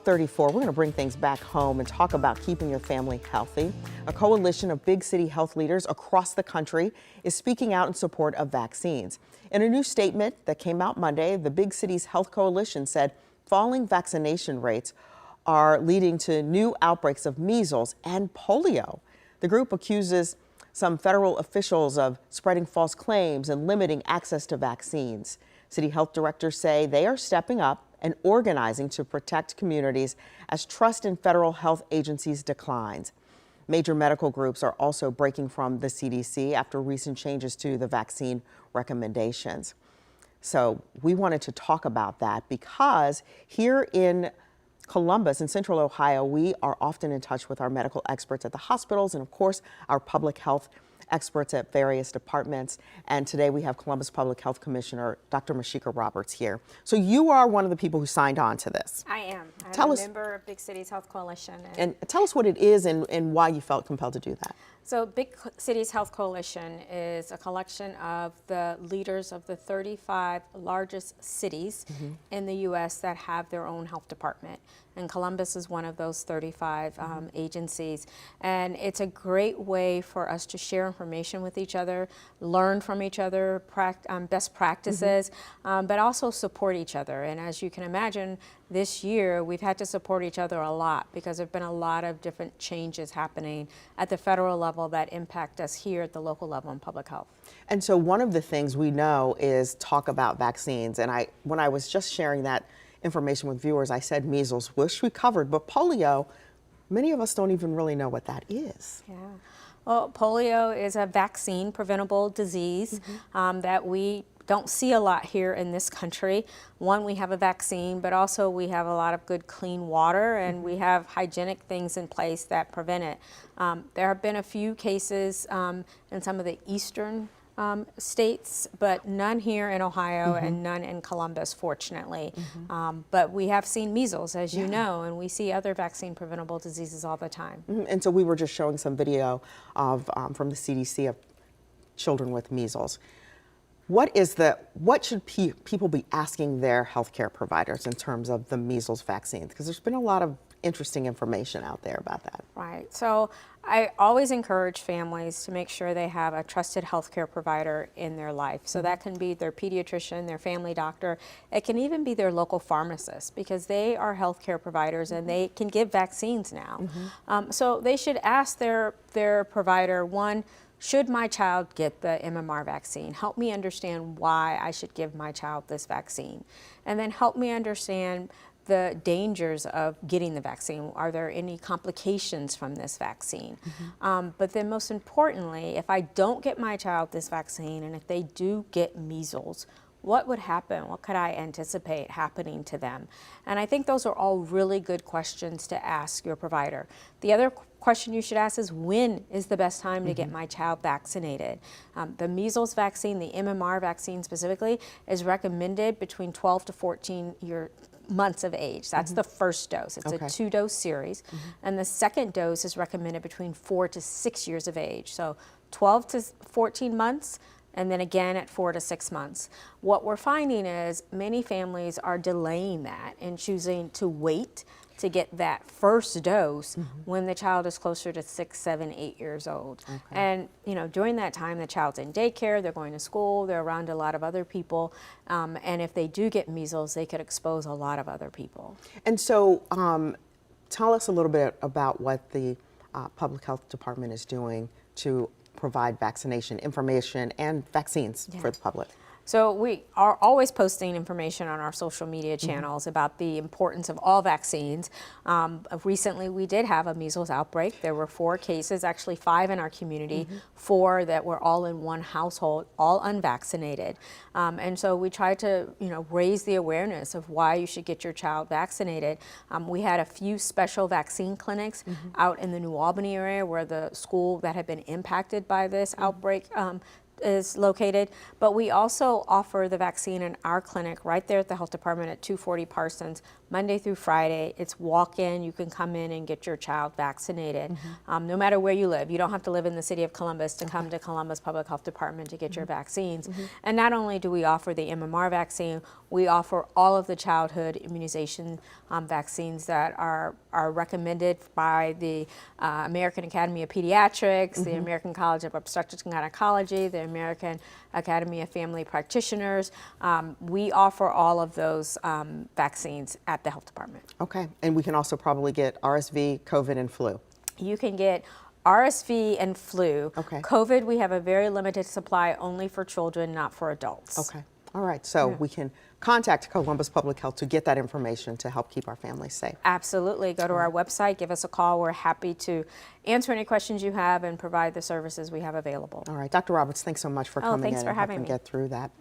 34, we're going to bring things back home and talk about keeping your family healthy. A coalition of big city health leaders across the country is speaking out in support of vaccines. In a new statement that came out Monday, the Big Cities Health Coalition said falling vaccination rates are leading to new outbreaks of measles and polio. The group accuses some federal officials of spreading false claims and limiting access to vaccines. City health directors say they are stepping up and organizing to protect communities as trust in federal health agencies declines. Major medical groups are also breaking from the CDC after recent changes to the vaccine recommendations. So we wanted to talk about that because here in Columbus in Central Ohio, we are often in touch with our medical experts at the hospitals and, of course, our public health experts at various departments. And today we have Columbus Public Health Commissioner Dr. Mysheika Roberts here. So you are one of the people who signed on to this. I am. I'm a member of Big Cities Health Coalition. And tell us what it is and why you felt compelled to do that. So Big Cities Health Coalition is a collection of the leaders of the 35 largest cities in the U.S. that have their own health department. And Columbus is one of those 35 agencies. And it's a great way for us to share information with each other, learn from each other, best practices, but also support each other. And as you can imagine, this year we've had to support each other a lot because there have been a lot of different changes happening at the federal level that impact us here at the local level in public health. And so one of the things we know is talk about vaccines. And when I was just sharing that information with viewers, I said measles, which we covered, but polio, many of us don't even really know what that is. Yeah. Well, polio is a vaccine preventable disease that we don't see a lot here in this country. One, we have a vaccine, but also we have a lot of good clean water and we have hygienic things in place that prevent it. There have been a few cases in some of the eastern states, but none here in Ohio and none in Columbus, fortunately. But we have seen measles, as you know, and we see other vaccine preventable diseases all the time. And so we were just showing some video of from the CDC of children with measles. What should people be asking their healthcare providers in terms of the measles vaccine? Because there's been a lot of interesting information out there about that. Right. So I always encourage families to make sure they have a trusted healthcare provider in their life. So that can be their pediatrician, their family doctor. It can even be their local pharmacist because they are healthcare providers and they can give vaccines now. So they should ask their provider, one, should my child get the MMR vaccine? Help me understand why I should give my child this vaccine. And then help me understand the dangers of getting the vaccine. Are there any complications from this vaccine? But then most importantly, if I don't get my child this vaccine and if they do get measles, what would happen? What could I anticipate happening to them? And I think those are all really good questions to ask your provider. The other question you should ask is, when is the best time to get my child vaccinated? The measles vaccine, the MMR vaccine specifically, is recommended between 12 to 14 months of age. That's the first dose. It's a 2-dose series. And the second dose is recommended between 4 to 6 years of age. So 12 to 14 months, and then again at 4 to 6 months. What we're finding is many families are delaying that and choosing to wait to get that first dose when the child is closer to 6, 7, 8 years old. And during that time, the child's in daycare, they're going to school, they're around a lot of other people, and if they do get measles, they could expose a lot of other people. And so tell us a little bit about what the Public Health Department is doing to provide vaccination information and vaccines for the public. So we are always posting information on our social media channels about the importance of all vaccines. Recently, we did have a measles outbreak. There were 4 cases, actually 5 in our community, 4 that were all in one household, all unvaccinated. And so we tried to, raise the awareness of why you should get your child vaccinated. We had a few special vaccine clinics out in the New Albany area where the school that had been impacted by this outbreak is located, but we also offer the vaccine in our clinic right there at the health department at 240 Parsons Monday through Friday. It's walk-in. You can come in and get your child vaccinated, no matter where you live. You don't have to live in the city of Columbus to come to Columbus Public Health Department to get your vaccines. And not only do we offer the MMR vaccine, we offer all of the childhood immunization vaccines that are recommended by the American Academy of Pediatrics, the American College of Obstetrics and Gynecology, the American Academy of Family Practitioners. We offer all of those vaccines at the health department. Okay, and we can also probably get RSV, COVID, and flu. You can get RSV and flu. Okay. COVID, we have a very limited supply only for children, not for adults. Okay. All right, so we can contact Columbus Public Health to get that information to help keep our families safe. Absolutely. Go to our website, give us a call. We're happy to answer any questions you have and provide the services we have available. All right, Dr. Roberts, thanks so much for coming thanks in for and having helping me. get through that.